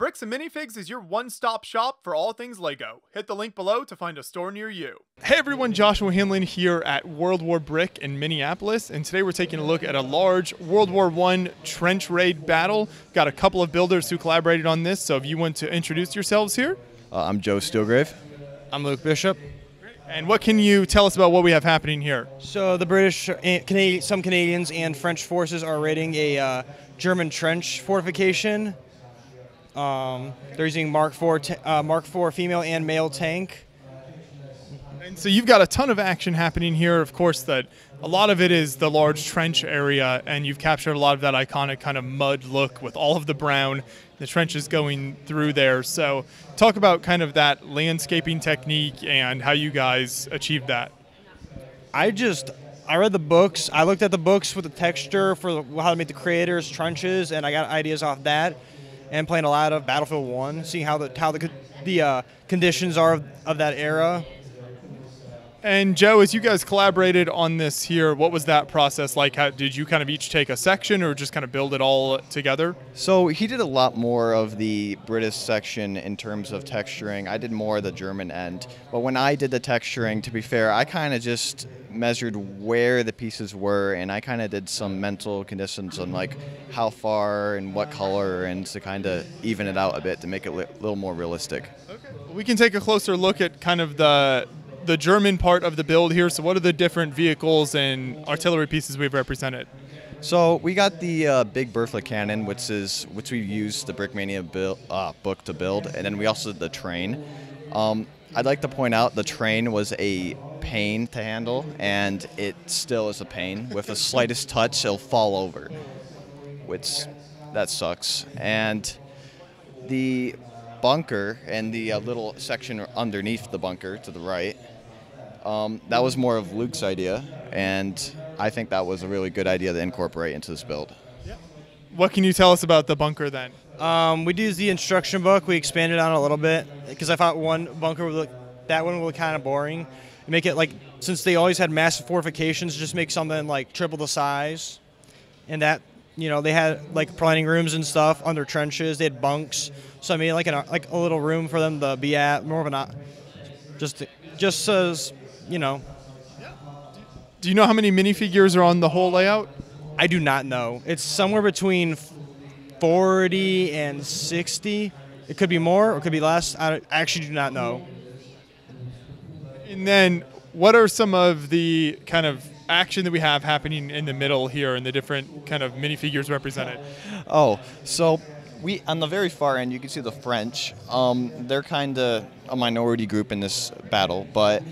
Bricks and Minifigs is your one-stop shop for all things LEGO. Hit the link below to find a store near you. Hey everyone, Joshua Hanlon here at World War Brick in Minneapolis, and today we're taking a look at a large World War I trench raid battle. Got a couple of builders who collaborated on this, so if you want to introduce yourselves here. I'm Joe Staelgraeve. I'm Luke Bishop. And what can you tell us about what we have happening here? So the British, some Canadians and French forces are raiding a German trench fortification. They're using Mark IV female and male tank. And so you've got a ton of action happening here. Of course, that a lot of it is the large trench area, and you've captured a lot of that iconic kind of mud look with all of the brown, the trenches going through there. So talk about kind of that landscaping technique and how you guys achieved that. I read the books. I looked at the books with the texture for how to make the creators' trenches, and I got ideas off that. And playing a lot of Battlefield 1, seeing how the conditions are of that era. And Joe, as you guys collaborated on this here, what was that process like? How, did you kind of each take a section or just kind of build it all together? So he did a lot more of the British section in terms of texturing. I did more of the German end. But when I did the texturing, to be fair, I kind of just measured where the pieces were, and I kind of did some mental conditions on like how far and what color, and to kind of even it out a bit to make it a little more realistic. Okay. We can take a closer look at kind of the German part of the build here. So what are the different vehicles and artillery pieces we've represented? So we got the big Bertha cannon, which we used the Brickmania book to build, and then we also did the train. I'd like to point out the train was a pain to handle, and it still is a pain. With the slightest touch, it'll fall over, which that sucks. And the bunker and the little section underneath the bunker to the right, that was more of Luke's idea, and I think that was a really good idea to incorporate into this build. Yeah. What can you tell us about the bunker then? We used the instruction book. We expanded on it a little bit because I thought one bunker would look kind of boring. Make it like, since they always had massive fortifications, just make something like triple the size. And that, they had like planning rooms and stuff under trenches. They had bunks. So I made like a little room for them to be at, more of an just as, Do you know how many minifigures are on the whole layout? I do not know. It's somewhere between 40 and 60. It could be more or it could be less. I actually do not know. And then what are some of the kind of action that we have happening in the middle here and the different kind of minifigures represented? Oh, so on the very far end, you can see the French. They're kind of a minority group in this battle, but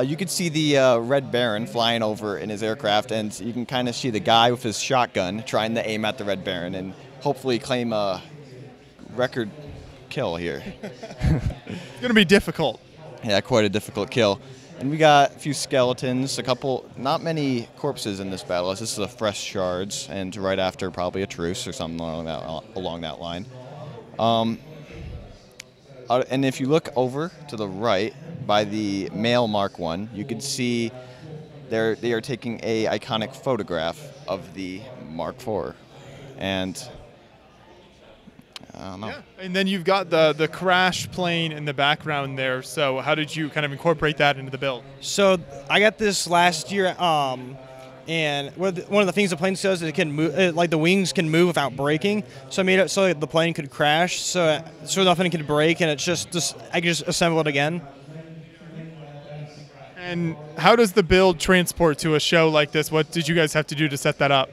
you can see the Red Baron flying over in his aircraft, and you can kind of see the guy with his shotgun trying to aim at the Red Baron and hopefully claim a record kill here. It's going to be difficult. Yeah, quite a difficult kill. And we got a few skeletons, not many corpses in this battle. This is a fresh shards, and right after probably a truce or something along that line. And if you look over to the right by the male Mark I, you can see they are taking a iconic photograph of the Mark IV. And I don't know. Yeah. And then you've got the crash plane in the background there. So how did you kind of incorporate that into the build? So I got this last year, and one of the things the plane does is it can move, like the wings can move without breaking. So I made it so that the plane could crash, so nothing could break, and it's just I could just assemble it again. And how does the build transport to a show like this? What did you guys have to do to set that up?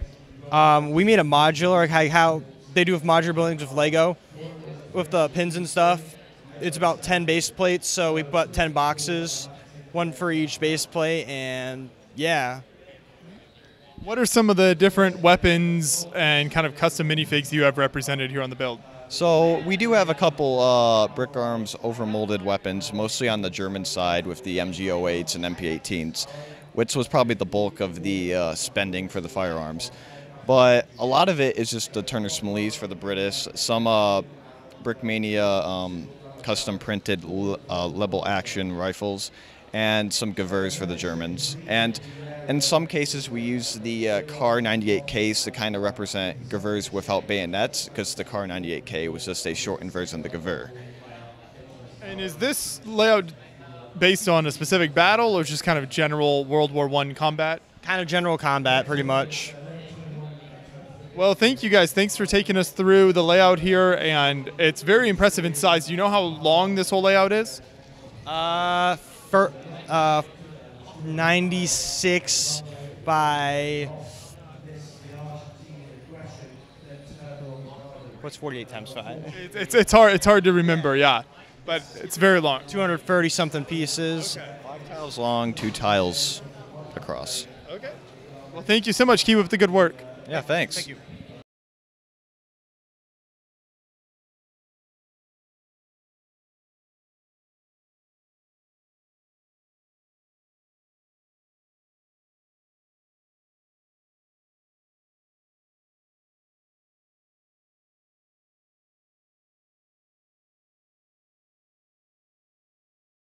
We made a modular, like how they do with modular buildings with Lego, with the pins and stuff. It's about 10 base plates, so we put 10 boxes, one for each base plate, and yeah. What are some of the different weapons and kind of custom minifigs you have represented here on the build? So we do have a couple Brick Arms overmolded weapons, mostly on the German side with the MG08s and MP18s, which was probably the bulk of the spending for the firearms. But a lot of it is just the Turner Smollys for the British, some Brickmania custom printed level action rifles, and some Gevers for the Germans. And In some cases, we use the Car 98Ks to kind of represent gavurs without bayonets, because the Car 98K was just a shortened version of the gavur. And is this layout based on a specific battle or just kind of general World War I combat? Kind of general combat, pretty much. Well, thank you guys. Thanks for taking us through the layout here, and it's very impressive in size. Do you know how long this whole layout is? For 96 by what's 48 times 5? It's hard to remember, yeah, but it's very long. 230 something pieces. Okay. 5 tiles long, 2 tiles across. Okay. Well, thank you so much. Keep up the good work. Yeah, thanks. Thank you.